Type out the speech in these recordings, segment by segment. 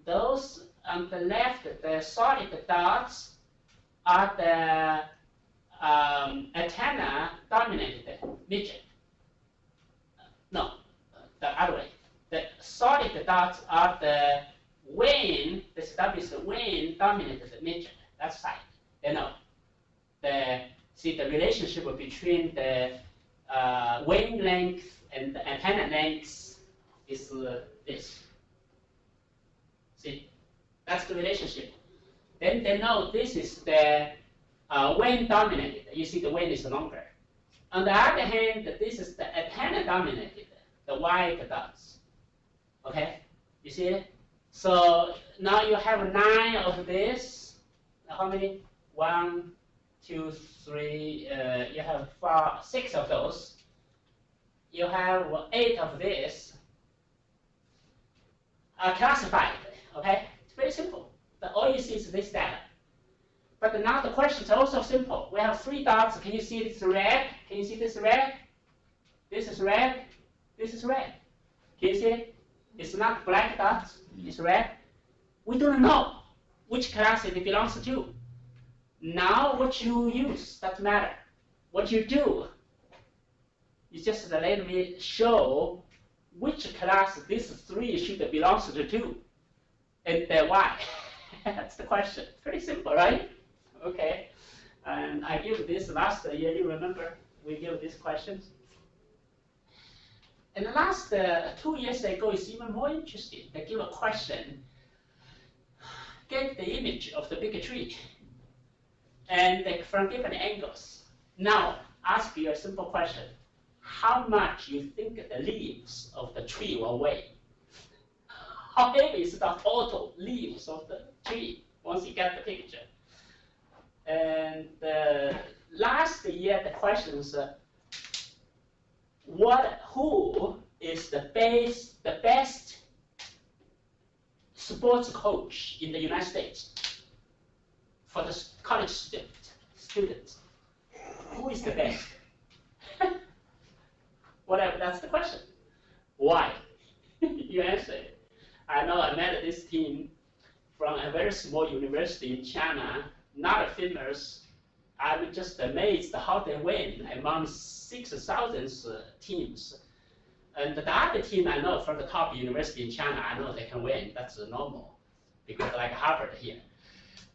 those on the left, the solid dots, are the antenna-dominated midget. No, the other way. The solid dots are the wind. This W is the wind-dominated midget. That's side. You know, see the relationship between the wavelength and the antenna length is this. See, that's the relationship. Then they know this is the wind dominated. You see the wind is longer. On the other hand, this is the antenna dominated, the white dots. Okay, you see it? So now you have 9 of this. How many? 1, 2, 3. You have 6 of those. You have 8 of this. Classified. Okay, it's very simple. All you see is this data. But now the question is also simple. We have 3 dots. Can you see this red? Can you see this red? This is red. This is red. Can you see it? It's not black dots. It's red. We don't know which class it belongs to. Now what you use doesn't matter. What you do is just let me show which class these 3 should belong to, and why. That's the question. Pretty simple, right? Okay. And I gave this last year. You remember we gave these questions. And the last 2 years ago is even more interesting. They give a question. Get the image of the big tree, and from different angles. Now ask you a simple question. How much you think the leaves of the tree will weigh? How heavy is the total leaves of the tree once you get the picture? And last year the question is, who is the best sports coach in the United States for the college students? Who is the best? Whatever, that's the question. Why? You answer it. I know I met this team from a very small university in China, not famous. I'm just amazed how they win among 6,000 teams. And the other team I know from the top university in China, I know they can win. That's normal, because like Harvard here.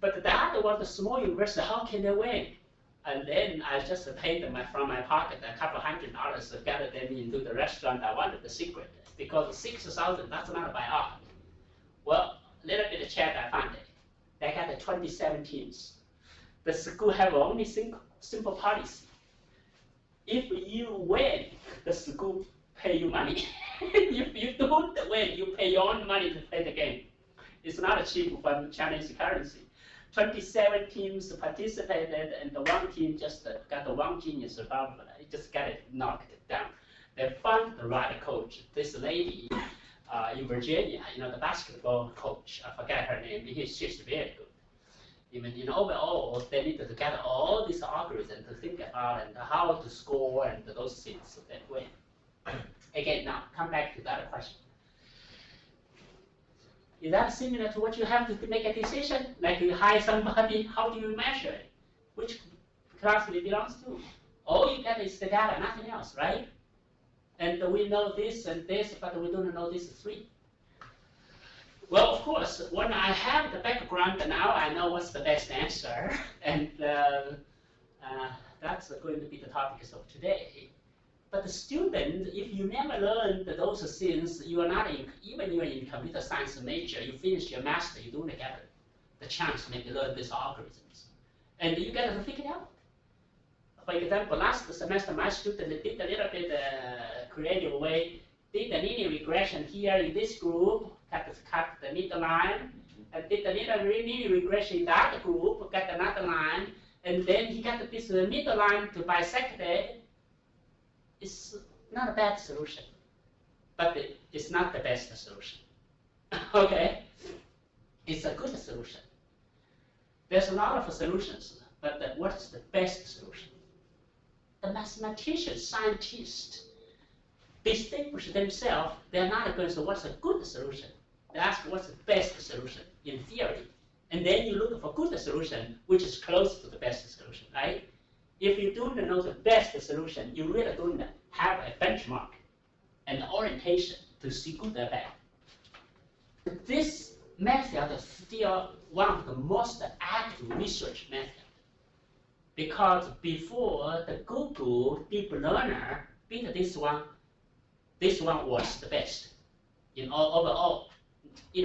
But the other one, the small university, how can they win? And then I just paid them from my pocket a couple $100 to get them into the restaurant. I wanted the secret, because 6,000, that's not by art. Well, a little bit of chat, I found it. They got 27 teams. The school have only simple policy. If you win, the school pay you money. If you don't win, you pay your own money to play the game. It's not cheap from Chinese currency. 27 teams participated, and the one team just got the one genius above. It just got it knocked down. They found the right coach. This lady in Virginia, the basketball coach, I forget her name. She's very good. Even overall, they need to get all these algorithms to think about and how to score and those things that win. Again, now come back to the other question. Is that similar to what you have to make a decision? Like you hire somebody, how do you measure it? Which class it belongs to? All you get is the data, nothing else, right? And we know this and this, but we don't know these 3. Well, of course, when I have the background, now I know what's the best answer, and that's going to be the topic of today. But the student, if you never learned those things, you are not even you're in computer science major, you finish your master, you don't get the chance to maybe learn these algorithms. And you got to figure it out. For example, last semester, my student did a little bit creative way, did a linear regression here in this group, cut the middle line, and did a little linear regression in that group, got another line, and then he got this middle line to bisect it. It's not a bad solution, but it's not the best solution. Okay? It's a good solution. There's a lot of solutions, but what's the best solution? The mathematicians, scientists, distinguish themselves. They're not going to say what's a good solution. They ask what's the best solution in theory. And then you look for good solution, which is close to the best solution, right? If you don't know the best solution, you really don't have a benchmark and orientation to see good or bad. This method is still one of the most active research methods, because before the Google Deep Learner beat this one was the best in overall.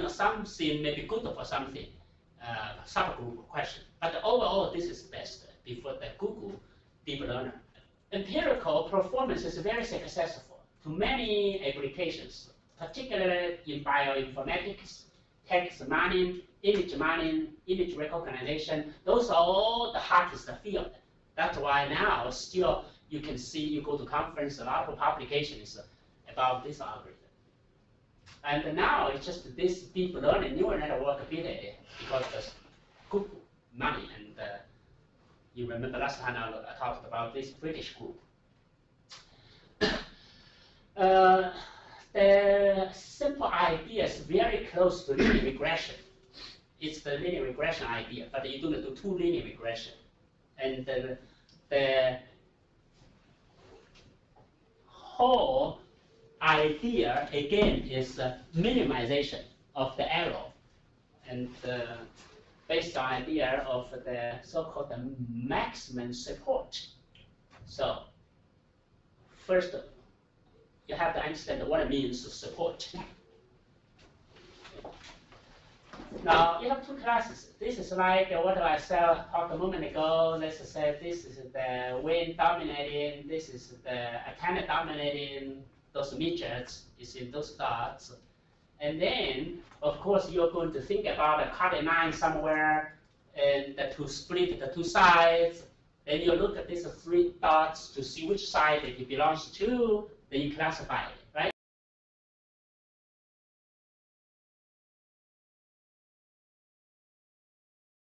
Something may be good for something, subgroup question, but overall this is best before the Google Deep Learner. Empirical performance is very successful to many applications, particularly in bioinformatics, text mining, image recognition. Those are all the hottest field. That's why now still you can see, you go to conference, a lot of publications about this algorithm. And now it's just this deep learning neural network beat it because of Google money. And you remember last time I talked about this British group. The simple idea is very close to linear regression. It's the linear regression idea, but you don't do two linear regression. And the whole idea, again, is minimization of the error. And based on idea of the so-called maximum support. So first, you have to understand what it means to support. Now, you have two classes. This is like what I said talked a moment ago. Let's say this is the wind dominating, this is the antenna dominating, those midgets is in those dots. And then, of course, you're going to think about a cutting line somewhere and to split the two sides. Then you look at these three dots to see which side it belongs to. Then you classify it.